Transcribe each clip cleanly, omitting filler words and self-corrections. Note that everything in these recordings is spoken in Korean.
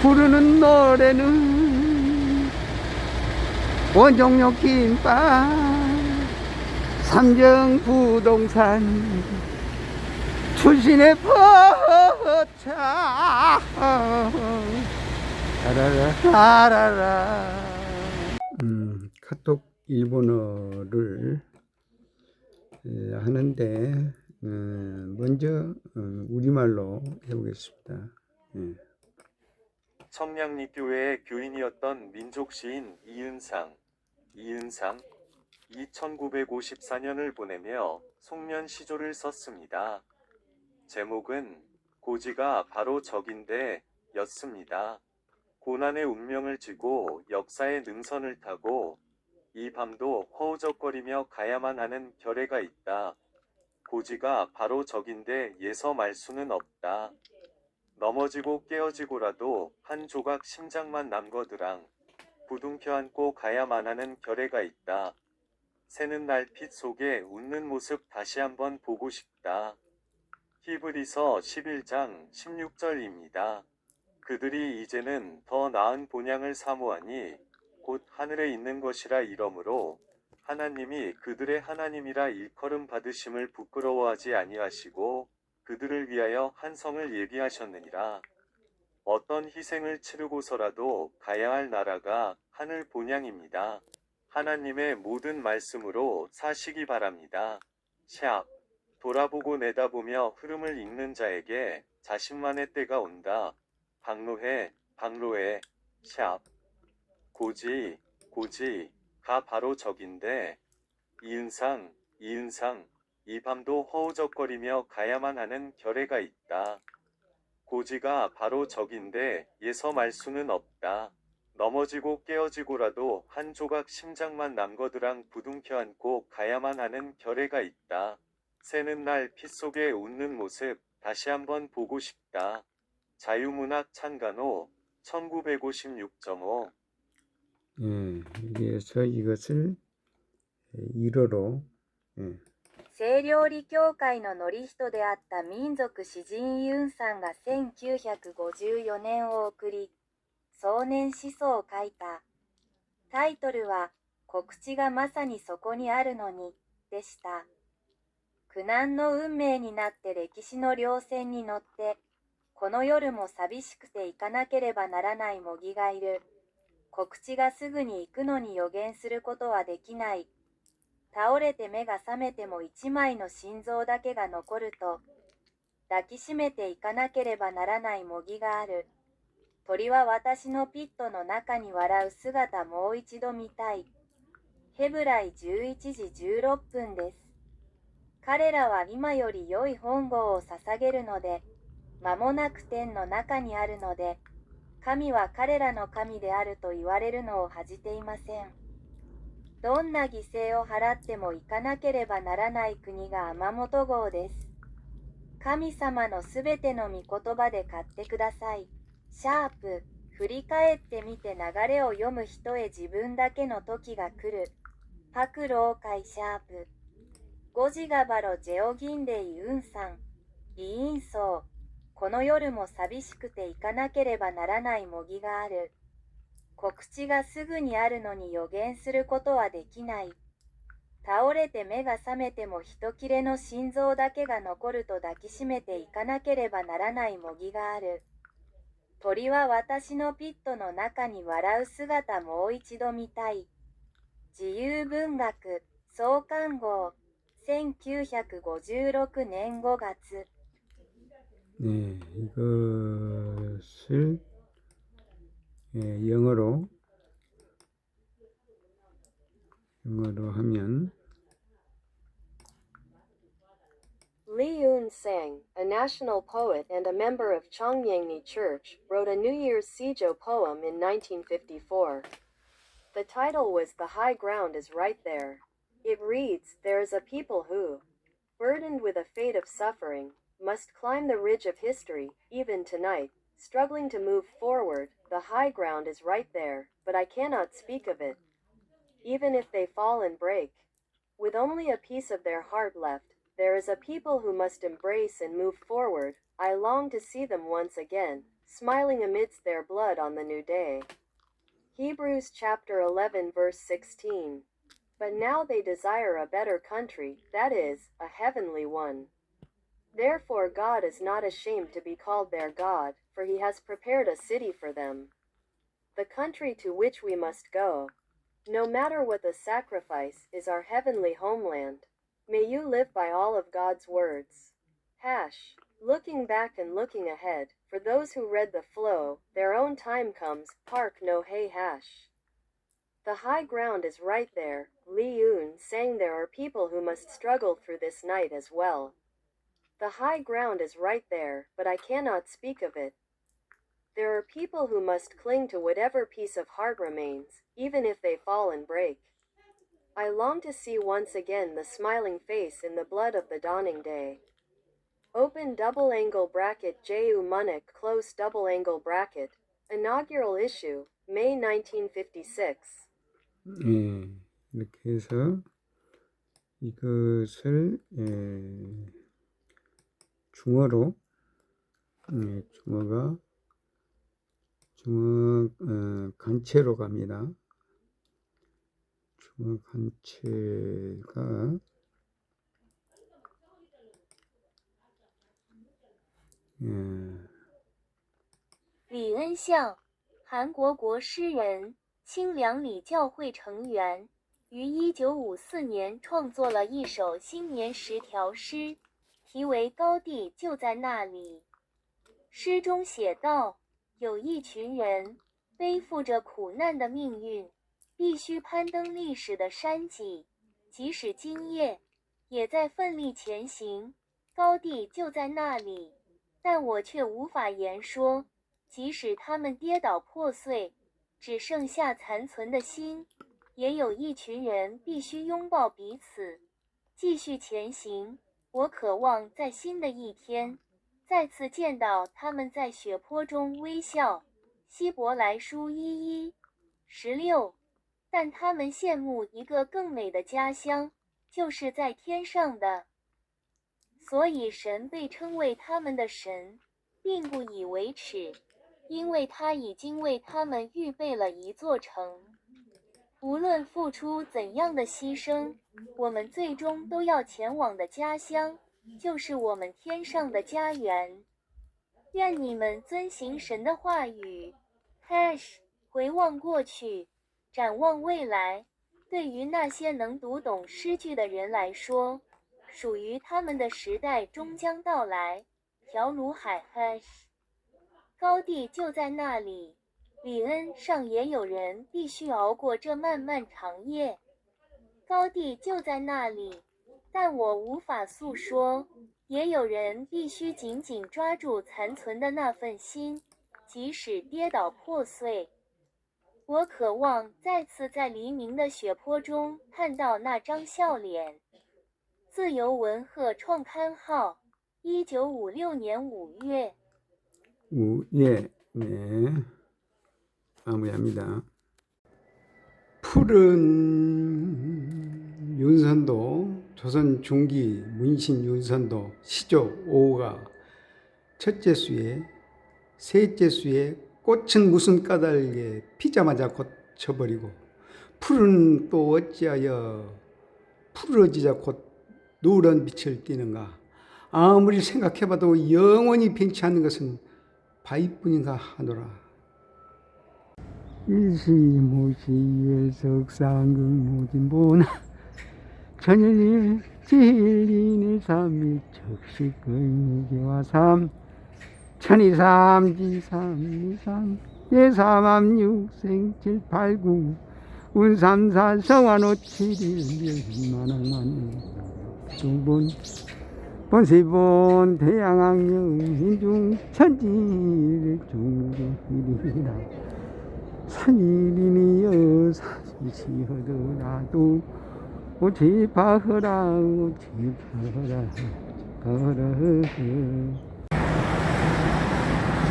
부르는 노래는 원종역 김밥 삼정부동산 출신의 포차 라라라라라. 카톡 일본어를 하는데 먼저 우리말로 해보겠습니다. 청량리교회의 교인이었던 민족시인 이은상. 1954년을 보내며 송년시조를 썼습니다. 제목은 고지가 바로 적인데 였습니다. 고난의 운명을 지고 역사의 능선을 타고 이 밤도 허우적거리며 가야만 하는 결례가 있다. 고지가 바로 적인데 예서 말 수는 없다. 넘어지고 깨어지고라도 한 조각 심장만 남거드랑 부둥켜 안고 가야만 하는 결례가 있다. 새는 달빛 속에 웃는 모습 다시 한번 보고 싶다. 히브리서 11장 16절입니다. 그들이 이제는 더 나은 본향을 사모하니 곧 하늘에 있는 것이라 이러므로 하나님이 그들의 하나님이라 일컬음 받으심을 부끄러워하지 아니하시고 그들을 위하여 한 성을 예비하셨느니라. 어떤 희생을 치르고서라도 가야 할 나라가 하늘 본향입니다. 하나님의 모든 말씀으로 사시기 바랍니다. 샵. 돌아보고 내다보며 흐름을 읽는 자에게 자신만의 때가 온다. 박로해. 샵. 고지가 바로 적인데 이은상, 이 밤도 허우적거리며 가야만 하는 결례가 있다. 고지가 바로 적인데 예서 말 수는 없다. 넘어지고 깨어지고라도 한 조각 심장만 남거드랑 부둥켜 안고 가야만 하는 결례가 있다. 새는 날 빛 속에 웃는 모습 다시 한번 보고 싶다. 자유문학 창간호 1956.5. 그래서 이것을 일어로 聖料理協会の乗り人であった民族詩人ユンさんが1954年を送り、壮年思想を書いた。タイトルは、告知がまさにそこにあるのに、でした。苦難の運命になって歴史の稜線に乗って、この夜も寂しくて行かなければならない模擬がいる。告知がすぐに行くのに予言することはできない。倒れて目が覚めても一枚の心臓だけが残ると、抱きしめていかなければならない模擬がある。鳥は私のピットの中に笑う姿もう一度見たい。ヘブライ11時16分です。彼らは今より良い本号を捧げるので、間もなく天の中にあるので、神は彼らの神であると言われるのを恥じていません。どんな犠牲を払っても行かなければならない国が天本号です。神様のすべての御言葉で買ってください。シャープ、振り返ってみて流れを読む人へ自分だけの時が来る。パクローカイシャープ。ゴジガバロジェオギンデイウンさん。イーンソー。この夜も寂しくて行かなければならない模擬がある。告知がすぐにあるのに予言することはできない。倒れて目が覚めても一切れの心臓だけが残ると抱きしめていかなければならない模擬がある。鳥は私のピットの中に笑う姿もう一度見たい。自由文学創刊号1956年5月。 이것을 영어로 하면 Lee Eun-sang, a national poet and a member of Chongyangni Church, wrote a New Year's Seijo poem in 1954. The title was The High Ground is Right There. It reads, there is a people who, burdened with a fate of suffering, must climb the ridge of history, even tonight, struggling to move forward. The high ground is right there, but I cannot speak of it. Even if they fall and break, with only a piece of their heart left, there is a people who must embrace and move forward. I long to see them once again, smiling amidst their blood on the new day. Hebrews chapter 11 verse 16. But now they desire a better country, that is, a heavenly one. Therefore God is not ashamed to be called their God, for he has prepared a city for them. The country to which we must go, no matter what the sacrifice, is our heavenly homeland. May you live by all of God's words. Looking back and looking ahead, for those who read the flow, their own time comes, park no hey . The high ground is right there. Lee Yoon sang there are people who must struggle through this night as well. The high ground is right there, but I cannot speak of it. There are people who must cling to whatever piece of heart remains, even if they fall and break. I long to see once again the smiling face in the blood of the dawning day. Open double angle bracket Ju Munich close double angle bracket. Inaugural issue, May 1956. 예, 이렇게 해서 이것을 중어로 중어 간체로 갑니다. 중어 간체가 李恩相，韩国国诗人，清凉里教会成员，于1954年创作了一首新年10条诗，题为《高地就在那里》。诗中写道，有一群人背负着苦难的命运，必须攀登历史的山脊，即使今夜也在奋力前行，高地就在那里，但我却无法言说。即使他们跌倒破碎，只剩下残存的心，也有一群人必须拥抱彼此，继续前行。我渴望在新的一天，再次见到他们在血泊中微笑。希伯来书11:16。但他们羡慕一个更美的家乡，就是在天上的。所以神被称为他们的神，并不以为耻。因为他已经为他们预备了一座城，无论付出怎样的牺牲，我们最终都要前往的家乡，就是我们天上的家园。愿你们遵行神的话语。回望过去，展望未来，对于那些能读懂诗句的人来说，属于他们的时代终将到来。条鲁海高地就在那里，李恩上也有人必须熬过这漫漫长夜。高地就在那里，但我无法诉说。也有人必须紧紧抓住残存的那份心，即使跌倒破碎。我渴望再次在黎明的血泊中看到那张笑脸。自由文鹤创刊号，1956年5月。 네, 마무리합니다. 푸른 윤선도, 조선 중기 문신 윤선도 시조 5호가 첫째 수에, 셋째 수에 꽃은 무슨 까닭에 피자마자 고쳐버리고 푸른 또 어찌하여 푸르지자 곧 노란 빛을 띠는가. 아무리 생각해봐도 영원히 변치 않는 것은 바위뿐인가 하노라. 일시무시의 석상근무진보나 천일이 진리의 삼일 적시근무기와 삼 천이삼지삼이삼 예삼암육생 칠팔구 운삼사 성환오 칠일 몇만왕만 중본 본시본 대양왕영 인중 천지를 중일이라 삼일이니여 사시시허더라도 오지파허라 오지파허라 허라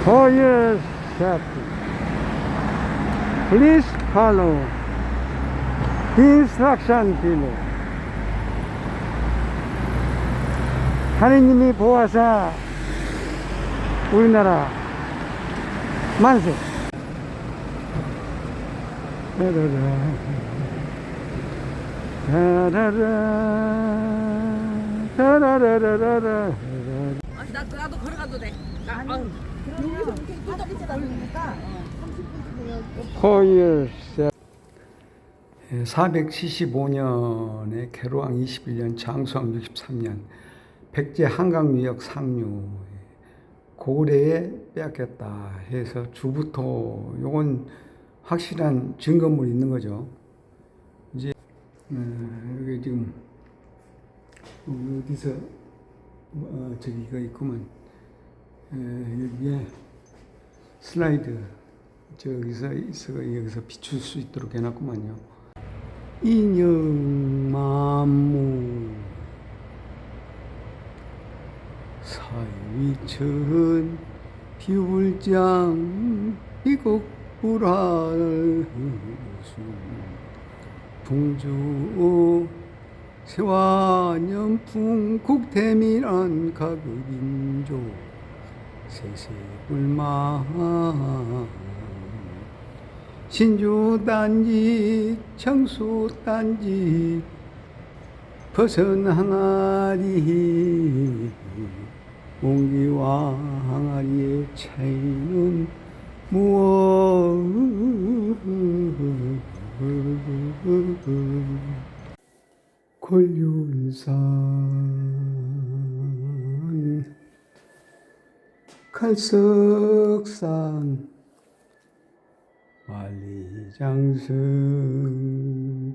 For your safety, please follow the instruction below. 하느님이 보아사 우리나라 만세. 따라라. 따라라. 따라라라라라. 나도 걸어가도 돼. 호일세 475년에 개로왕 21년 장수왕 63년 백제 한강유역 상류 고래에 빼앗겼다 해서 주부토 요건 확실한 증거물이 있는 거죠. 이제 여기 지금 어디서 저기가 있구만. 여기에 슬라이드 저기서 여기서 비출 수 있도록 해놨구만요. 인영만무 사위천 비울장 비곡불할 풍주 세화년풍 국태민한 가급인조 세세불만 신주단지 청수단지 벗어나가리 옹기와 항아리의 차이는 무엇 권륜산 칼석산 만리장성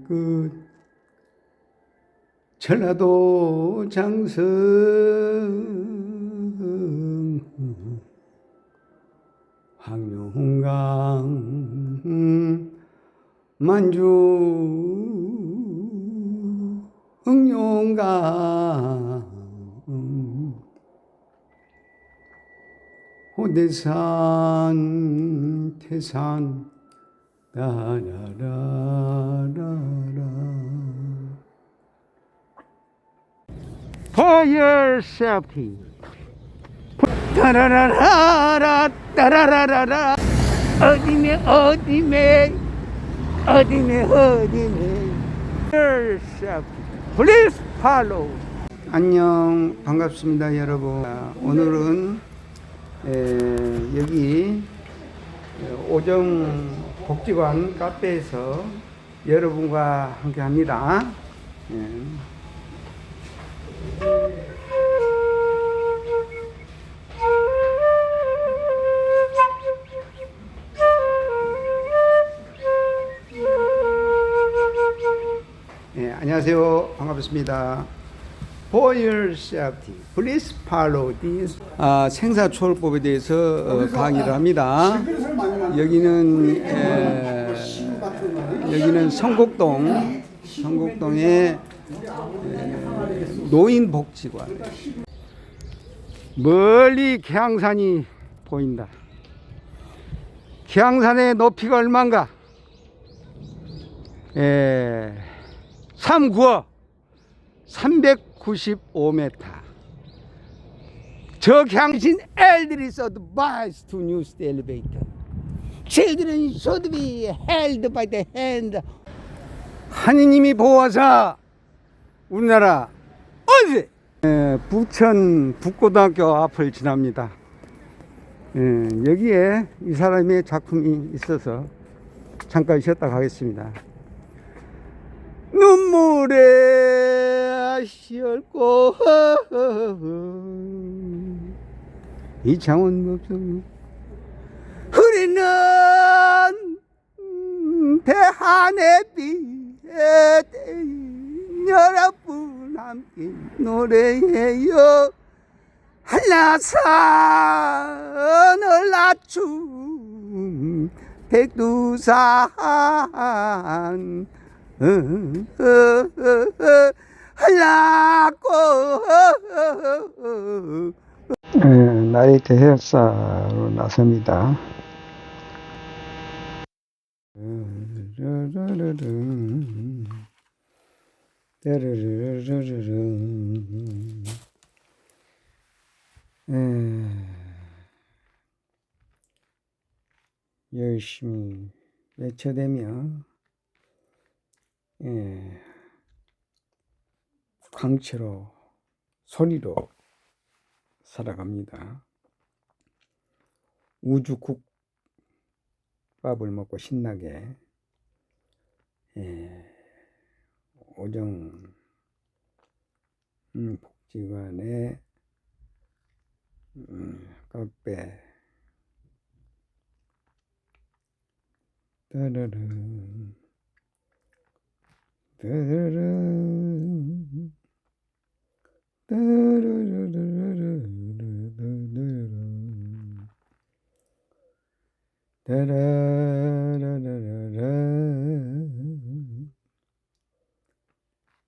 끝 전라도 장성 황룡강 만주 응용강 호대산 태산 따라라라라 Fire safety 따라라라라 따라라라라 어디네 Fire safety Please follow. 안녕 반갑습니다 여러분. 오늘은 여기 오정 복지관 카페에서 여러분과 함께 합니다. 안녕하세요. 반갑습니다. For your safety, please follow this. 생사초월법에 대해서 강의를 합니다. 여기는 성곡동의 노인복지관. 멀리 계양산이 보인다. 계양산의 높이가 얼마인가? 395 395m. 저 강신 elderly advised to use the elevator. Children should be held by the hand. 하느님이 보호하사 우리나라 어디? 부천 북고등학교 앞을 지납니다. 여기에 이 사람의 작품이 있어서 잠깐 쉬었다 가겠습니다. 눈물에 시얼고 이 창원 법정 흐리는 대한의 비에 여러분 함께 노래해요. 한라산을 낮춤 백두산 하려고 나이트 헤어사로 나섭니다. 열심히 외쳐대며 광채로 소리로 살아갑니다. 우주국밥을 먹고 신나게 오정 복지관의 카페 따르릉 따르릉 따르르르르르르르 따라라라라라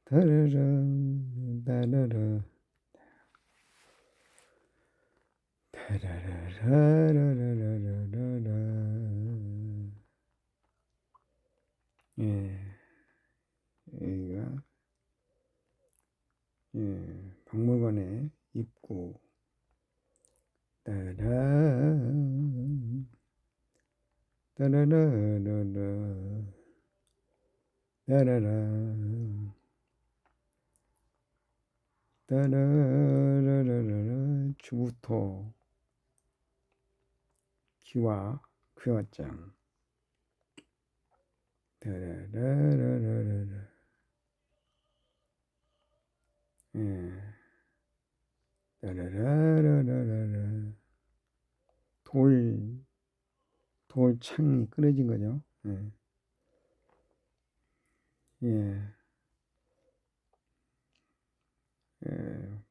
따르릉 따르르 따라라라라라라라 여기가 박물관의 입구 따라 따라라라라 따라라 따라라라라 주부토 기와 귀화장 따라라라라라 따라라라라라 돌창이 끊어진 거죠.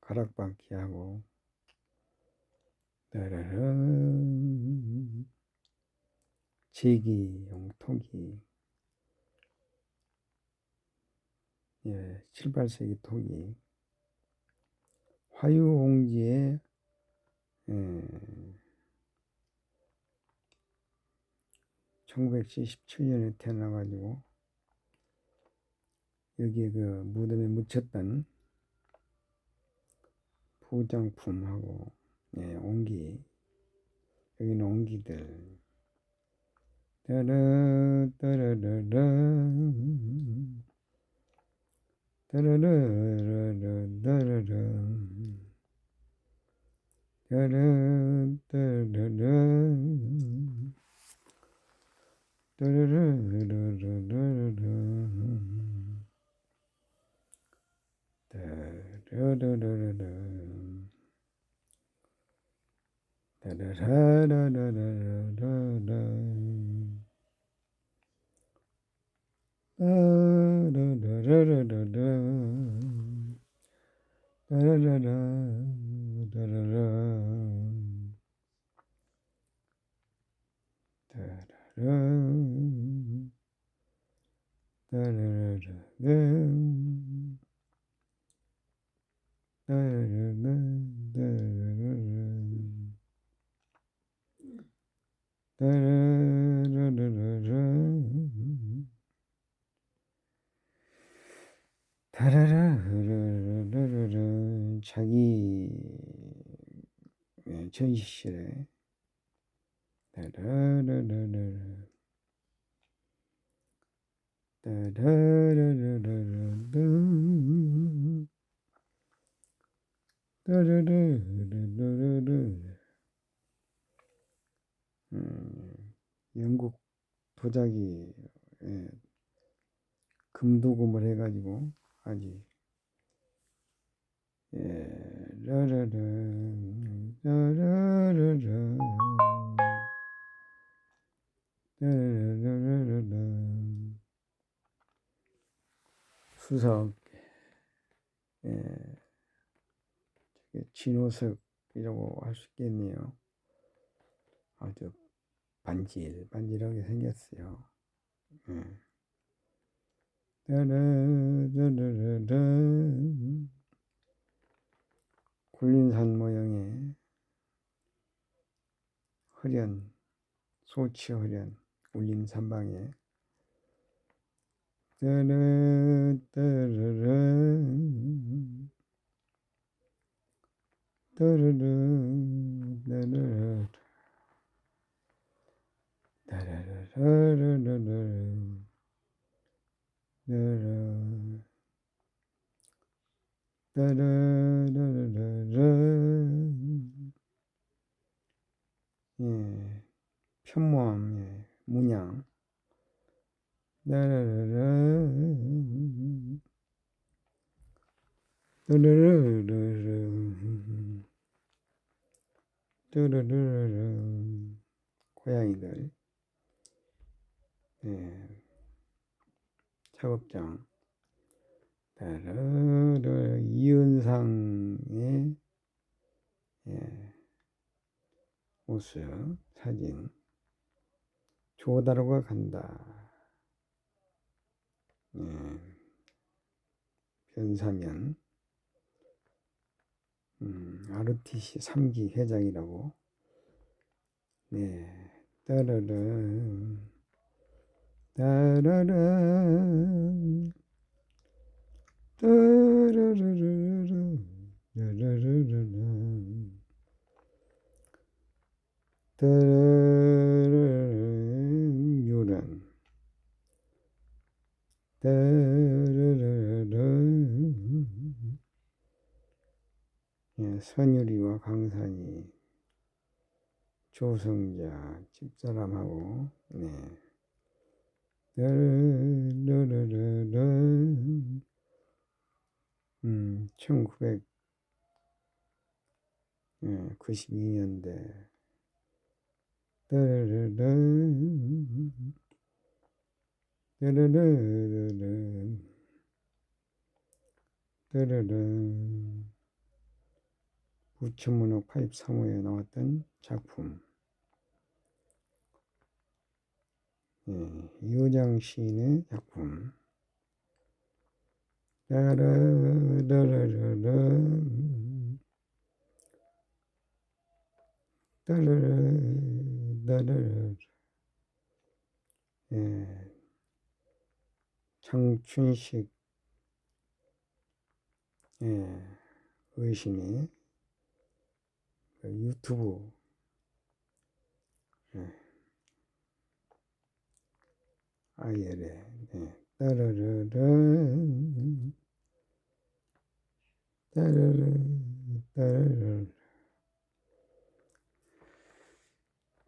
가락바퀴하고 따라란 제기용 토기 7, 8세기 토기 화유홍지에 1977년에 태어나가지고 여기에 그 무덤에 묻혔던 부장품하고 옹기 여기는 옹기들 따라 따라라라 따라라라라라라 따라 따라라 따라라라라라라 따라라라라 따라라라라라라 따라라라라라 따라라라라라 자기 전시실에 영국 도자기 금도금을 해가지고 아주 라라라 라라라라 라라라라 수석 진호석이라고 할 수 있겠네요. 아주 반질반질하게 생겼어요. 따라라라라 굴림산 모양의 허련 소치 허련 울림산방에 따라따라라 따라라 따라라 예, 편모함, 예, 문양. 고양이들. 예, 작업장. 이은상의 예, 모습 사진. 조다로가 간다. 예, 변사면. RTC 3기 회장이라고. 네, 따라란 따라란 따라라라라 따라라라라 따라라란 요란 따라라란 예, 선율이와 강산이 조성자 집사람하고 네. 따라라라라 1992년대 따라라라 따라라라라 따라라 부천문학 83호에 나왔던 작품. 예, 이호장 시인의 작품. 따라라라라 따라라라라 예, 장춘식 예, 의신이 유튜브 예, IL에 예, 따라라라 따라라 따라라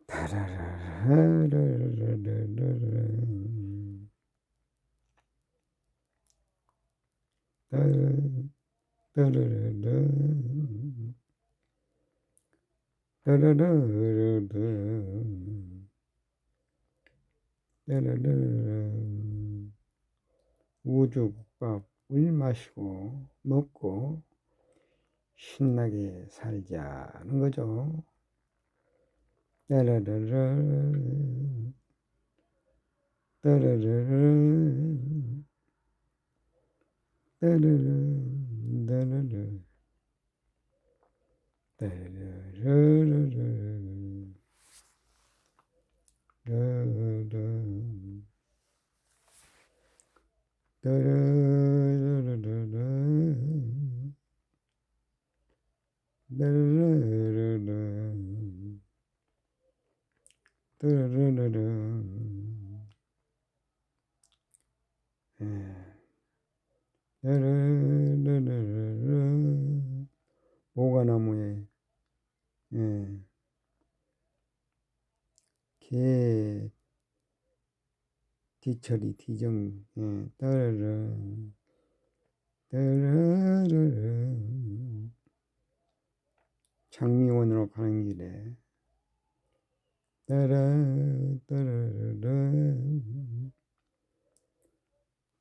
따라라라라라라라 따라라라 따라라라라 따라라라 우주국밥을 마시고 먹고 신나게 살자는 거죠. 따라라라 따라라라 따라라 따라라 모가나무에 예, 개 뒤처리 뒤정 예, 따라라 따라라라 장미원으로 가는 길에 따라 따라라라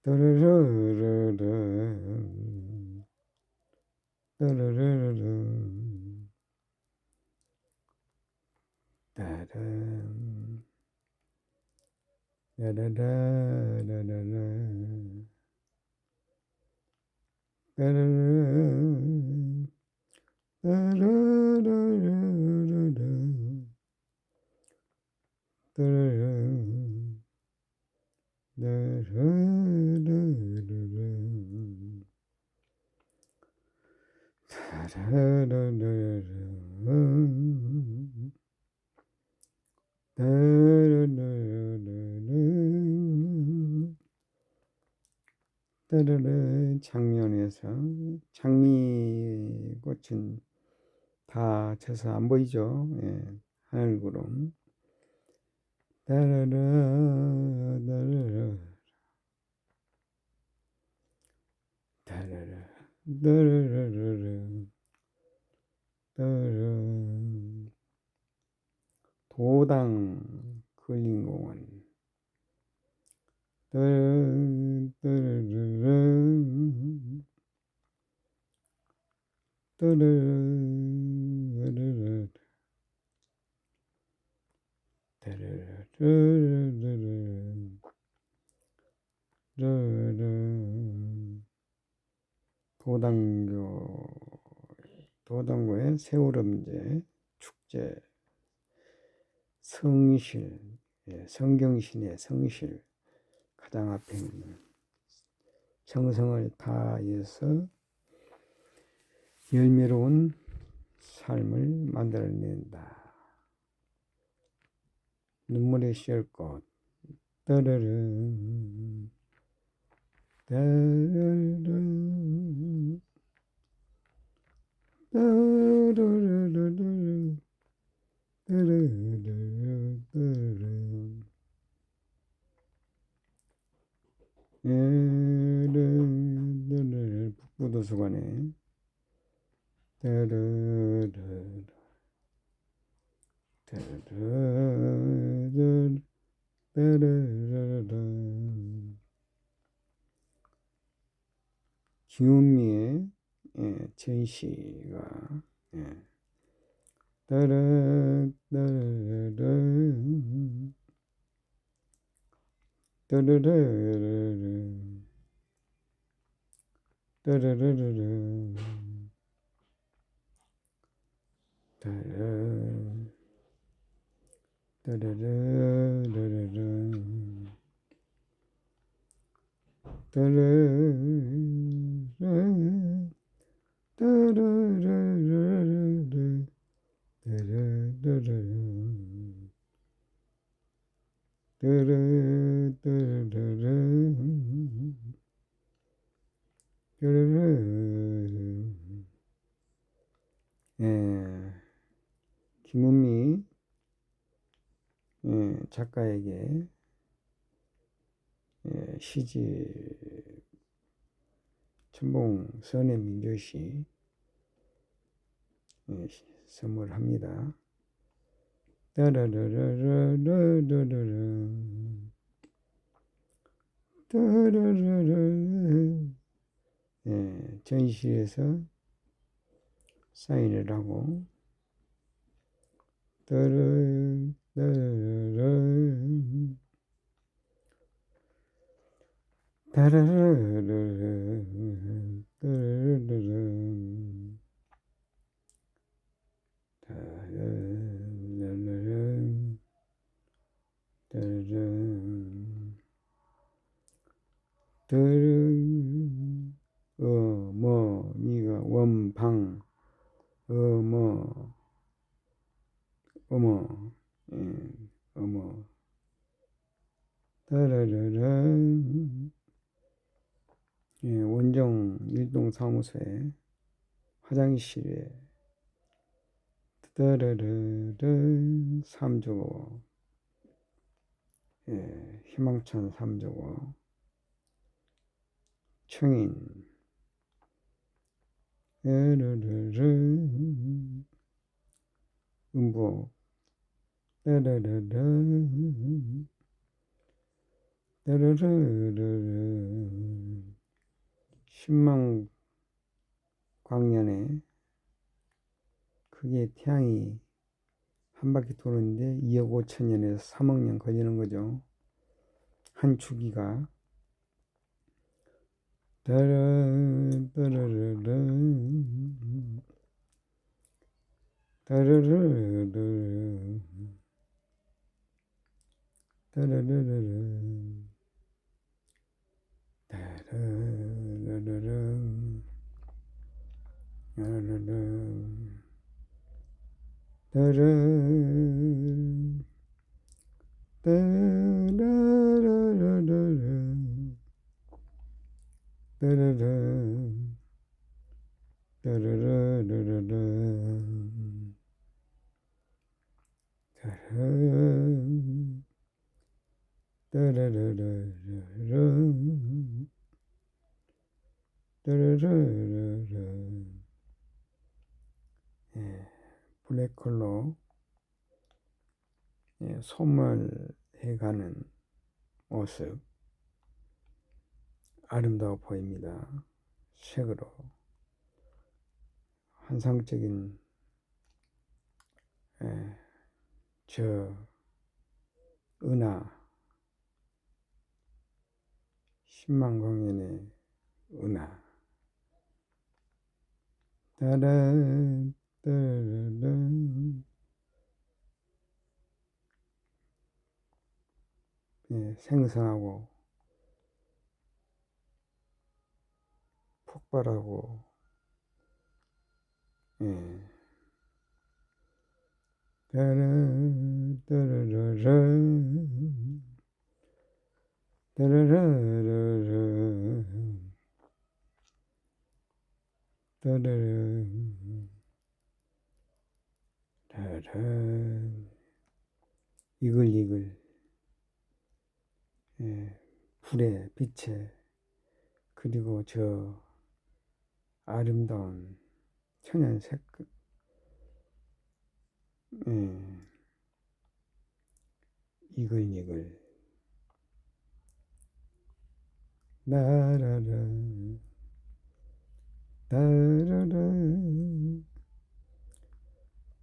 따라라라라 따라라라라 따라 라라라라라라 따라라 따라라라라라 따라라 따라라라라 따라라라라 따르르 장면에서 장미꽃은 다 져서 안 보이죠. 예, 하늘구름. 따르르 따르르 따르르 따르르르 따르르 도당 근린공원 따르르 따르르 따르르 따르르 도당교의 세월음제 축제 성실, 예, 성경신의 성실 가장 앞에 있는 정성을 다해서 열매로운 삶을 만들어낸다. 눈물의 씨앗꽃 따르르 따르르 따르르르 따르르르 따르르 북부도서관에 따르르 따르르 따르르르 김은미의 전시가 따르르 따르르 따르르르 따르르르 따르르 따르르르 따르르 따르르르 따르르르 따르르르 예, 김은미 작가에게 시집 천봉 선해민조시 선물합니다. 따라라라라라라라 따라라라 전시에서 사인을 하고 따라라라라 따라라라라 어머니가 원방 어머 어머 따라라라 원정 일동 사무소에 화장실에 따라라라 삼조고 희망천 삼조고 청인 따라라라 음복 따라라라 따라라라 신망 광년에 그게 태양이 한 바퀴 도는데 2억 5천 년에서 3억 년 걸리는 거죠. 한 주기가 따라라라라 따라라라라 따라라라라 따라라라라 따라라라라 따라라라라 따라라라라 예, 블랙컬러 예, 소멸해가는 모습 아름다워 보입니다. 색으로 환상적인 예, 저 은하 10만 광년의 은하 따라 따라라 예, 생성하고 폭발하고 예. 따라 따라라라 따라라라라 따라라라 이글이글 예, 불에 빛에 그리고 저 아름다운 천연색 예, 이글이글 나라라 따라라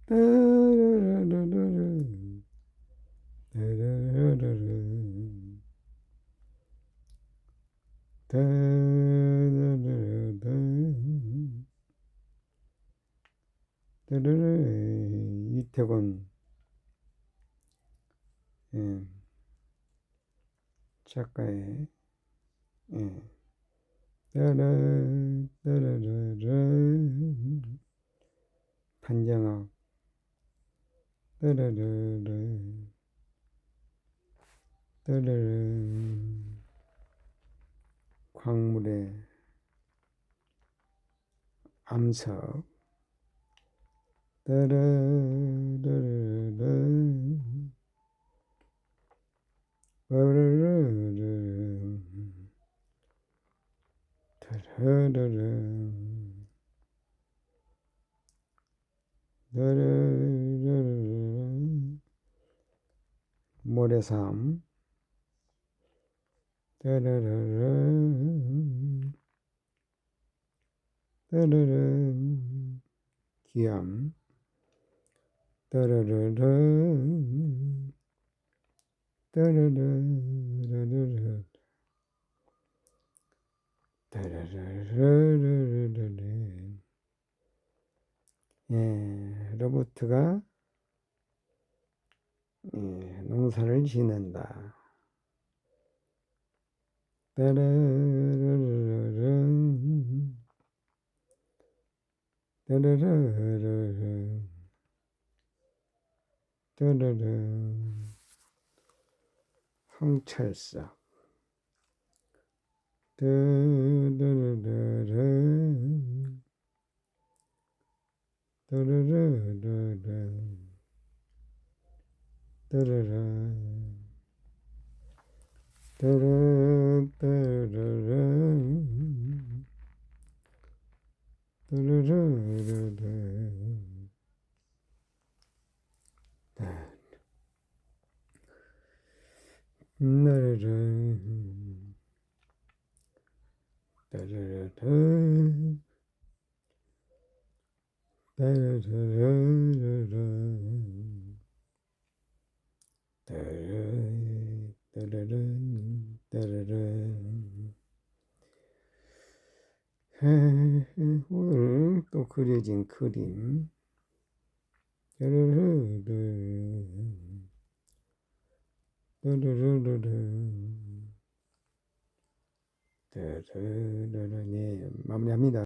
따라라라라 따라라라라 따라라라 따라라 이태곤 예, 작가의 예, 따라 따라라라 판정학 따라라라 따라라 광물의 암석 따라라라라 따라라라 따라라라 따라라라 모래삼 따라라라 따라라 기암 따라라라 따라라라라라 따라라라라라라 예, 로봇가 예, 농사를 짓는다. 따라라라라 따라라라라 따라라 황철석 따라라라 따라라라라 따라라 따라따라라 따라라라라 나라라 따라라라 따라라라라 따라란 따라란 오늘 또 그려진 그림 따라라라 따라라라 따라라라 네 마무리합니다.